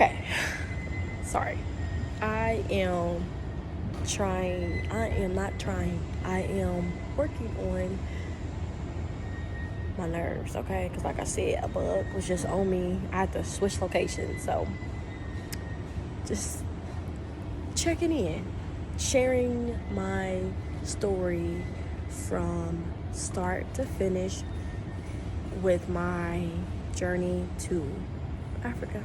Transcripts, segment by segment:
Okay, sorry. I am I am working on my nerves, okay? Because, like I said, a bug was just on me. I had to switch locations, so just checking in, sharing my story from start to finish with my journey to Africa.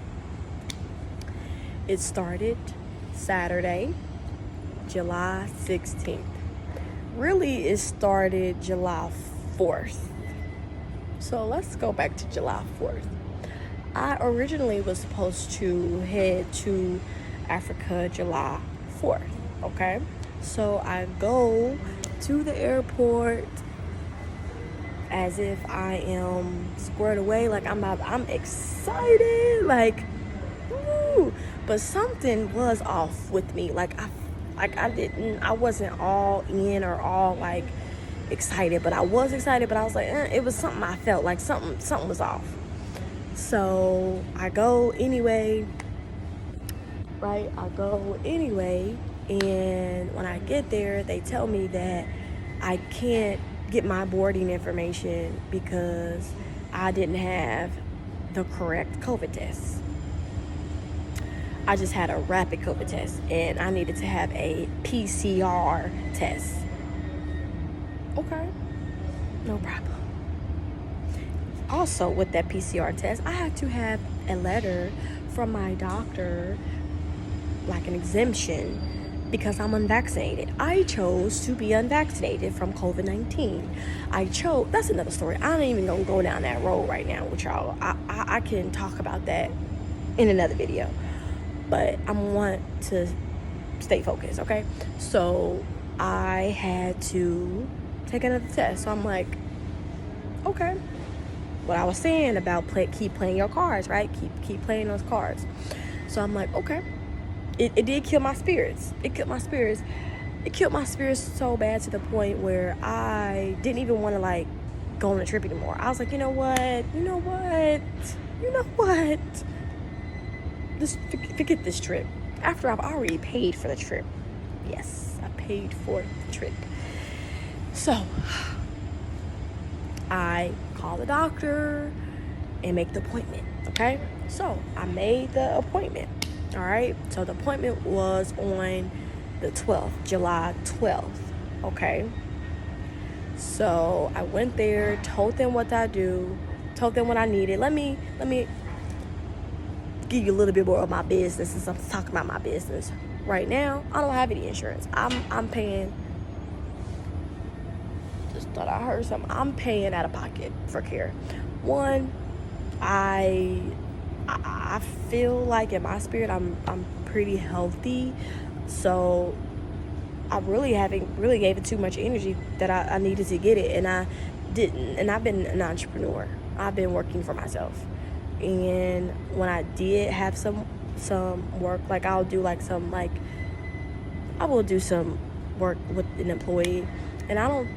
It started Saturday, July 16th. Really, it started July 4th. So let's go back to July 4th. I originally was supposed to head to Africa July 4th, okay? So I go to the airport as if I am squared away, like I'm excited, like, woo! But something was off with me. I wasn't all in or all like excited, but I was excited, but I was like, it was something I felt like something was off. So I go anyway, right? I go anyway, and when I get there, they tell me that I can't get my boarding information because I didn't have the correct COVID test. I just had a rapid COVID test, and I needed to have a PCR test. Okay, no problem. Also, with that PCR test, I had to have a letter from my doctor, like an exemption, because I'm unvaccinated. I chose to be unvaccinated from COVID-19. That's another story. I ain't even gonna go down that road right now with y'all. I can talk about that in another video, but I want to stay focused, okay? So I had to take another test. So I'm like, okay. What I was saying about keep playing your cards, right? Keep playing those cards. So I'm like, okay. It did kill my spirits. It killed my spirits. It killed my spirits so bad to the point where I didn't even want to like go on a trip anymore. I was like, you know what? Just forget this trip. After I've already paid for the trip. Yes, I paid for the trip. So I call the doctor and make the appointment, okay? So I made the appointment, all right? So the appointment was on the 12th, July 12th, okay? So I went there, told them what I do, told them what I needed. Let me give you a little bit more of my business since I'm talking about my business. Right now, I don't have any insurance. I'm paying. Just thought I heard something. I'm paying out of pocket for care. One, I feel like in my spirit I'm pretty healthy, so I really gave it too much energy that I needed to get it, and I didn't. And I've been an entrepreneur. I've been working for myself, and when I did have some work, like I will do some work with an employee, and I don't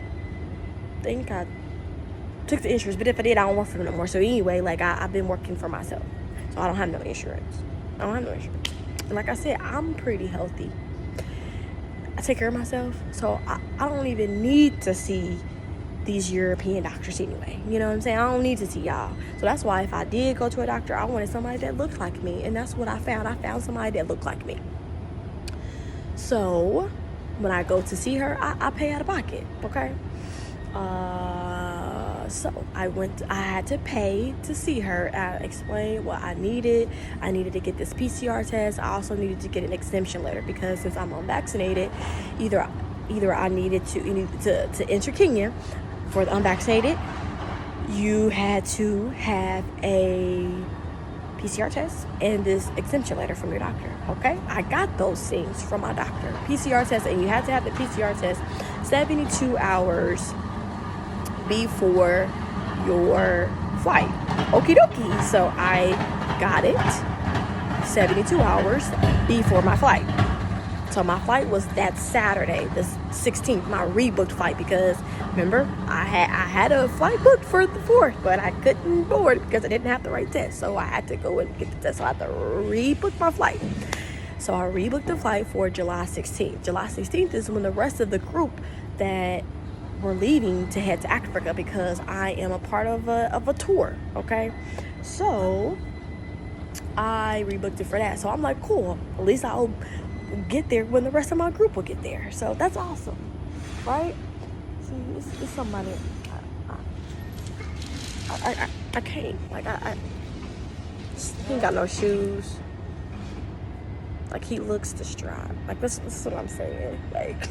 think I took the insurance, but if I did, I don't work for them no more. So anyway, like I've been working for myself, so I don't have no insurance. And like I said, I'm pretty healthy. I take care of myself, so I don't even need to see these European doctors anyway. You know what I'm saying? I don't need to see y'all. So that's why if I did go to a doctor, I wanted somebody that looked like me, and that's what I found. I found somebody that looked like me. So when I go to see her, I pay out of pocket, okay? So I had to pay to see her. I explained what I needed. I needed to get this PCR test. I also needed to get an exemption letter because since I'm unvaccinated, either I needed to enter Kenya for the unvaccinated. You had to have a PCR test and this exemption letter from your doctor, okay? I got those things from my doctor. PCR test, and you had to have the PCR test 72 hours before your flight. Okie dokie. So I got it 72 hours before my flight. So my flight was that Saturday, the 16th, my rebooked flight, because remember, I had a flight booked for the 4th, but I couldn't board because I didn't have the right test. So I had to go and get the test. So I had to rebook my flight. So I rebooked the flight for July 16th. July 16th is when the rest of the group that were leaving to head to Africa, because I am a part of a tour, okay? So I rebooked it for that. So I'm like, cool, at least I'll get there when the rest of my group will get there. So that's awesome, right? See, it's somebody I can't, like, he ain't got no shoes. Like, he looks distraught. Like, this is what I'm saying. Like,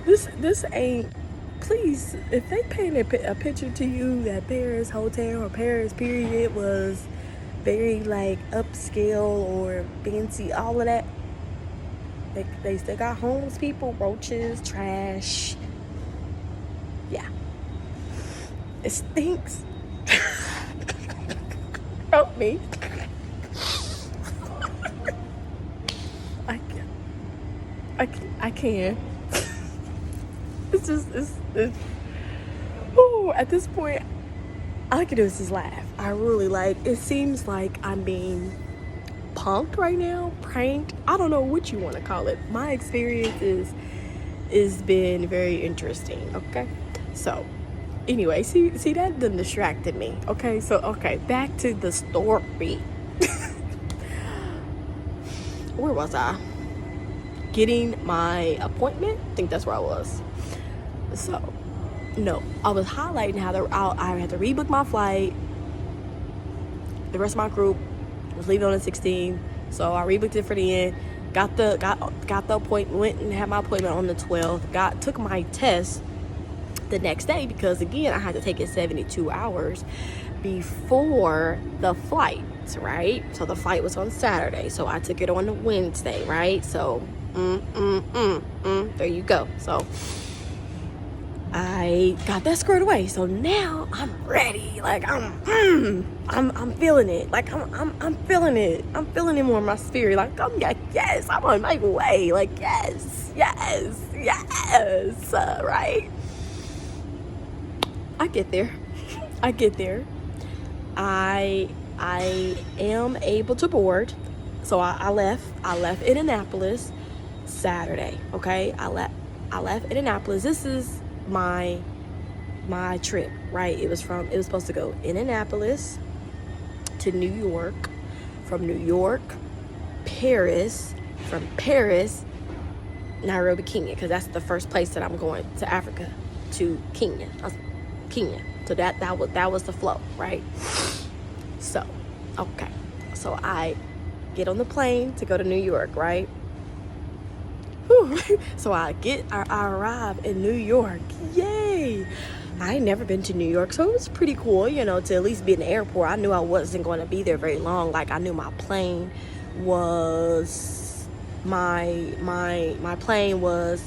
this ain't, please, if they paint a picture to you that Paris Hotel or Paris period was very, like, upscale or fancy, all of that, they still got homeless people, roaches, trash. Yeah. It stinks. Help me. I can't. It's just, ooh, at this point, all I can do is just laugh. I really, like, it seems like I'm being punked right now, pranked. I don't know what you want to call it. My experience is been very interesting, okay? So, anyway, see that done distracted me, okay? So, okay, back to the story. Where was I? Getting my appointment? I think that's where I was. So, no, I was highlighting how I had to rebook my flight. The rest of my group was leaving on the 16th, so I rebooked it for the end. Got the appointment, went and had my appointment on the 12th. Took my test the next day, because again, I had to take it 72 hours before the flight, right? So the flight was on Saturday, so I took it on the Wednesday, right? So there you go. So I got that squared away. So now I'm ready. Like, I'm feeling it. Like, I'm feeling it. I'm feeling it more in my spirit. Like, I'm like, yes, I'm on my way. Like, yes, right? I get there. I am able to board. So I left Indianapolis Saturday, okay? I left Indianapolis. This is my trip, right? It was supposed to go Indianapolis to New York, from New York, Paris, from Paris, Nairobi, Kenya, because that's the first place that I'm going to Africa, to Kenya. So that was the flow, right? So, okay. So I get on the plane to go to New York, right? Whew. So I arrive in New York. Yay! I ain't never been to New York, so it was pretty cool, to at least be in the airport. I knew I wasn't going to be there very long. Like, I knew my plane was my plane was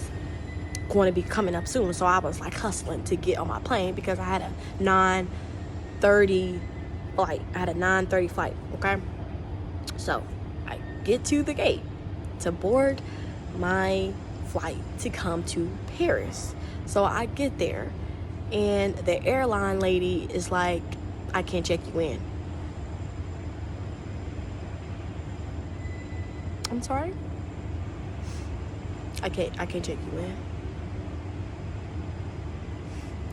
going to be coming up soon. So I was like hustling to get on my plane, because I had a 9:30 flight. Okay, so I get to the gate to board my flight to come to Paris. So I get there, and the airline lady is like, I can't check you in. I'm sorry? I can't check you in.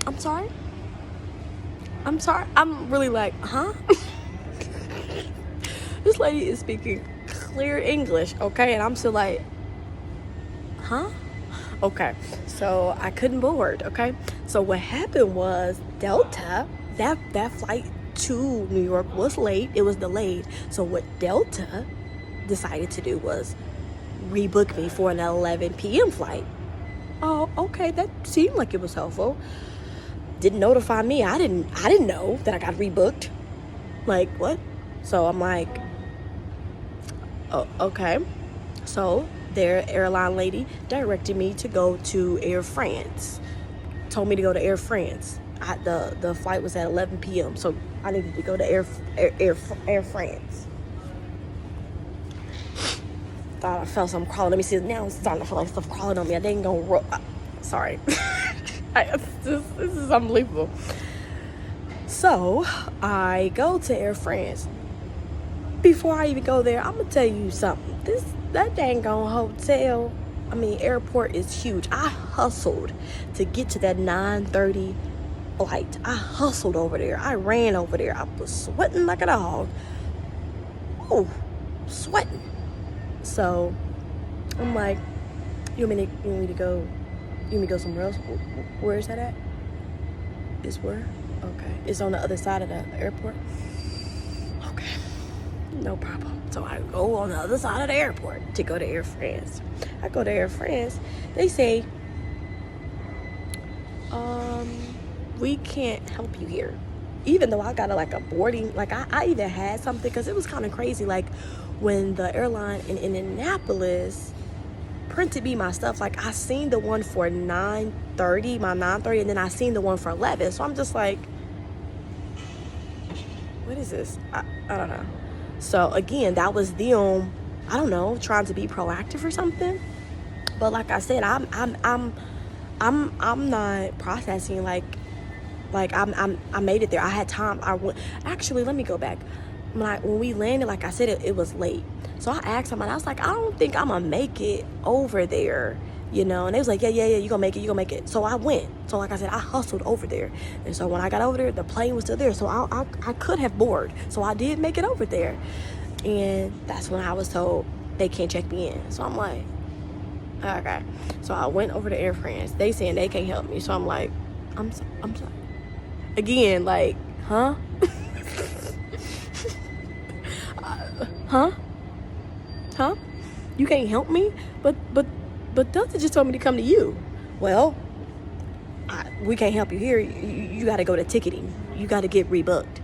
I'm sorry? I'm really like, huh? This lady is speaking clear English, okay? And I'm still like, huh? Okay, so I couldn't board, okay? So what happened was Delta, that flight to New York was late. It was delayed. So what Delta decided to do was rebook me for an 11 p.m. flight. Oh, okay, that seemed like it was helpful. Didn't notify me. I didn't know that I got rebooked. Like, what? So I'm like, oh, okay. So their airline lady directed me to go to Air France. Told me to go to Air France. The flight was at 11 p.m. So I needed to go to Air France. thought I felt something crawling. Let me see. Now it's starting to feel like stuff crawling on me. I didn't go. Sorry. This is unbelievable. So I go to Air France. Before I even go there, I'm gonna tell you something. That dang gone hotel, airport is huge. I hustled to get to that 9:30 flight. I hustled over there. I ran over there. I was sweating like a dog. Oh, sweating. So I'm like, you want me to go somewhere else? Where is that at? Is where? Okay. It's on the other side of the airport. Okay. No problem. So I go on the other side of the airport to go to Air France. I go to Air France. They say, we can't help you here. Even though I got a boarding, I even had something, because it was kind of crazy. Like when the airline in Indianapolis printed me my stuff, I seen the one for 9:30, my 9:30, and then I seen the one for 11. So I'm just like, what is this? I don't know. So again, that was them, I don't know, trying to be proactive or something. But like I said, I'm not processing I made it there. I had time. Actually, let me go back. When we landed, like I said, it was late. So I asked somebody, I was like, I don't think I'm gonna make it over there, and they was like, yeah, you gonna make it. So I went. So like I said, I hustled over there. And so when I got over there, the plane was still there. So I could have boarded. So I did make it over there. And that's when I was told they can't check me in. So I'm like, okay. So I went over to Air France. They saying they can't help me. So I'm like, I'm sorry. Again, huh? Huh? You can't help me? But Delta just told me to come to you. Well, we can't help you here. You got to go to ticketing. You got to get rebooked.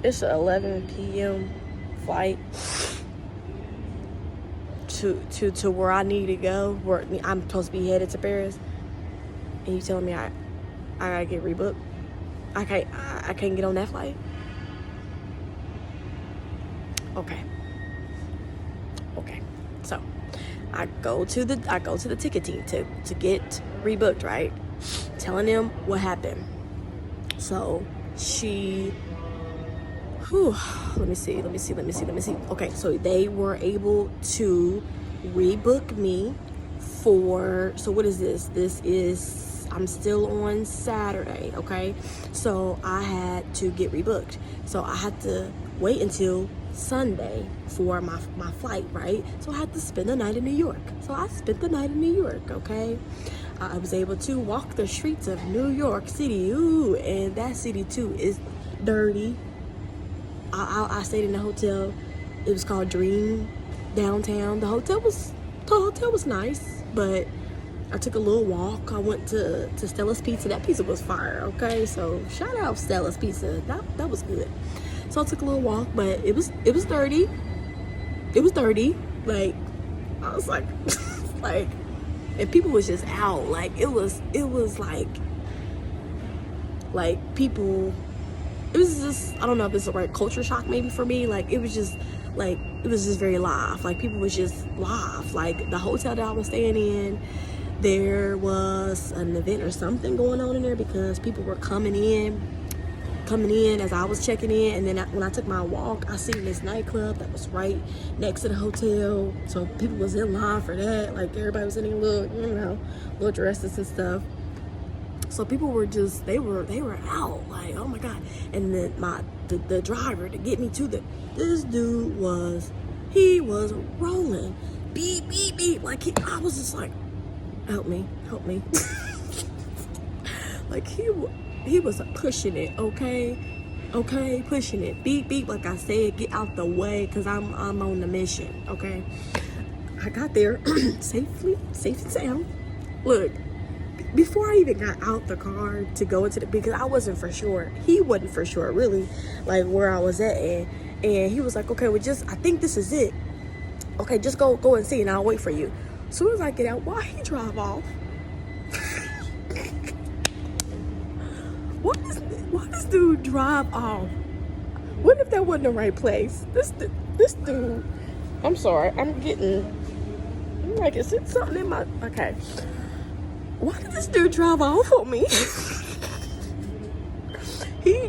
It's an 11 p.m. flight to where I need to go. Where I'm supposed to be headed to Paris, and you telling me I gotta get rebooked? I can't get on that flight. Okay. So I go to the ticketing to get rebooked, right? Telling them what happened. So let me see. Okay, so they were able to rebook me so what is this? I'm still on Saturday, okay? So I had to get rebooked. So I had to wait until Sunday for my flight, right? So I had to spend the night in New York. So I spent the night in New York, okay? I was able to walk the streets of New York City. Ooh, and that city too is dirty. I stayed in the hotel. It was called Dream downtown. The hotel was nice, but I took a little walk. I went to Stella's Pizza. That pizza was fire, okay? So shout out Stella's Pizza. That was good. So I took a little walk, but it was dirty. It was dirty. I was like, and people was just out. It was people. It was just, I don't know if it's the right culture shock maybe for me. It was just very live. People was just live. The hotel that I was staying in, there was an event or something going on in there, because people were coming in as I was checking in. And then when I took my walk, I seen this nightclub that was right next to the hotel. So people was in line for that. Everybody was in their little dresses and stuff. So people were just, they were out, oh my God. And then the driver to get me to this dude was rolling, beep, beep, beep. I was just like, help me. He was pushing it, okay, pushing it, beep, beep. Like I said, get out the way, because I'm on the mission, okay. I got there safe and sound. Look, before I even got out the car to go into because I wasn't for sure. He wasn't for sure, really, where I was at. And he was like, okay, well, I think this is it. Okay, just go and see, and I'll wait for you. As soon as I get out, why he drive off? Why this dude drive off What if that wasn't the right place? This dude. I'm sorry. I'm like, is it something in my? Okay. Why did this dude drive off on me? He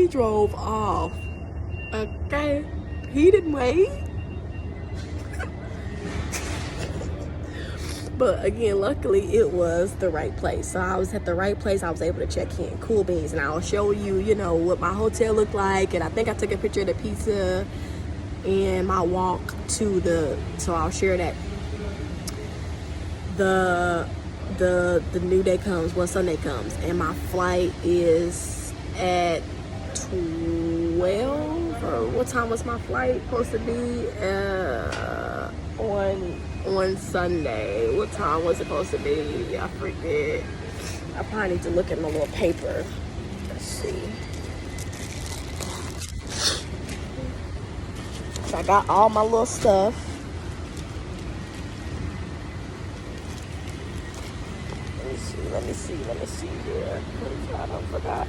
drove off. Okay. He didn't wait. But again, luckily it was the right place. So I was at the right place. I was able to check in. Cool beans. And I'll show you, you know, what my hotel looked like. And I think I took a picture of the pizza and my walk to so I'll share that. The new day comes, Sunday comes, and my flight is at 12, or what time was my flight supposed to be? On Sunday. What time was it supposed to be? I forget. I probably need to look at my little paper. Let's see. So I got all my little stuff. Let me see here. I don't forgot.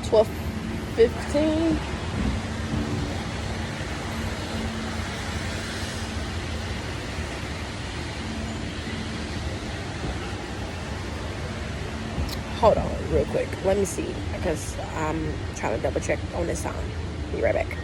$12.15. Hold on real quick. Let me see, because I'm trying to double check on this time. Be right back.